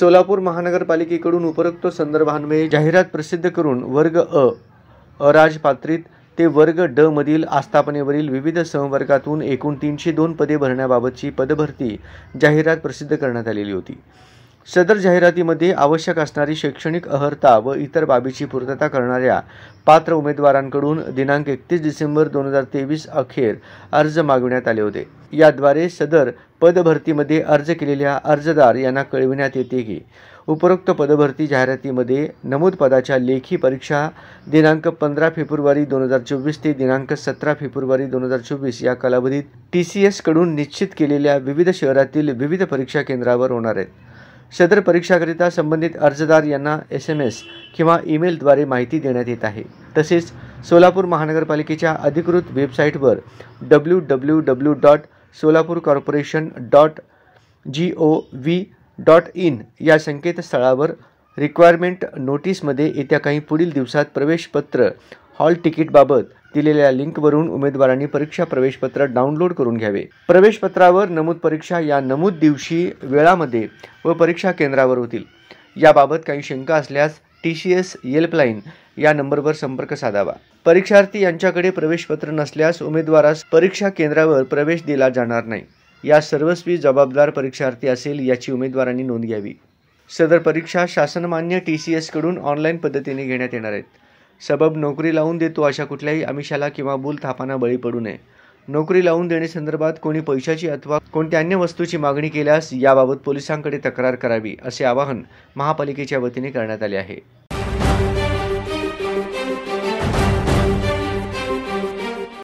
सोलापूर महानगरपालिकेकडून उपरोक्त संदर्भान्वये जाहिरात प्रसिद्ध करून वर्ग अराजपत्रित ते वर्ग ड मधील आस्थापनेवरील विविध संवर्गातून एकूण 302 पदे भरण्याबाबतची पदभरती जाहिरात प्रसिद्ध करण्यात आलेली होती। सदर जाहिरातीमध्ये आवश्यक असणारी शैक्षणिक अर्हता व इतर बाबीची पूर्तता करणाऱ्या पात्र उमेदवारांकडून दिनांक 31 डिसेंबर 2023 अखेर अर्ज मागविण्यात आले होते। याद्वारे सदर पदभरतीमध्ये अर्ज केलेल्या अर्जदार यांना कळविण्यात येते की उपरोक्त पदभरती जाहिरातीमध्ये नमूद पदाच्या लेखी परीक्षा दिनांक 15 फेब्रुवारी 2024 ते दिनांक 17 फेब्रुवारी 2024 या कालावधीत TCS कडून निश्चित केलेल्या विविध शहरातील विविध परीक्षा केंद्रावर होणार आहेत। सदर परीक्षाकरिता संबंधित अर्जदार यांना SMS किंवा ईमेलद्वारे माहिती देण्यात येत आहे। तसेच सोलापूर महानगरपालिकेच्या अधिकृत वेबसाईटवर www.solapurcorporation.gov.in या संकेतस्थळावर रिक्वायरमेंट नोटीसमध्ये येत्या काही पुढील दिवसात प्रवेशपत्र हॉल तिकीटबाबत दिलेल्या लिंकवरून उमेदवारांनी परीक्षा प्रवेशपत्र डाउनलोड करून घ्यावे। प्रवेशपत्रावर नमूद परीक्षा या नमूद दिवशी वेळामध्ये व परीक्षा केंद्रावर होतील। याबाबत काही शंका असल्यास TCS हेल्पलाईन या नंबरवर संपर्क साधावा। परीक्षार्थी यांच्याकडे प्रवेशपत्र नसल्यास उमेदवारास परीक्षा केंद्रावर प्रवेश दिला जाणार नाही। या सर्वस्वी जबाबदार परीक्षार्थी असेल याची उमेदवारांनी नोंद घ्यावी। सदर परीक्षा शासनमान्य TCS कडून ऑनलाईन पद्धतीने घेण्यात येणार आहेत। सबब नोकरी लावून देतो अशा कुठल्याही आमिषाला किंवा बोलथापांना बळी पडू नये। नोकरी लावून देण्यासंदर्भात कोणी पैशाची अथवा कोणत्या अन्य वस्तूची मागणी केल्यास याबाबत पोलिसांकडे तक्रार करावी असे आवाहन महापालिकेच्या वतीने करण्यात आले आहे।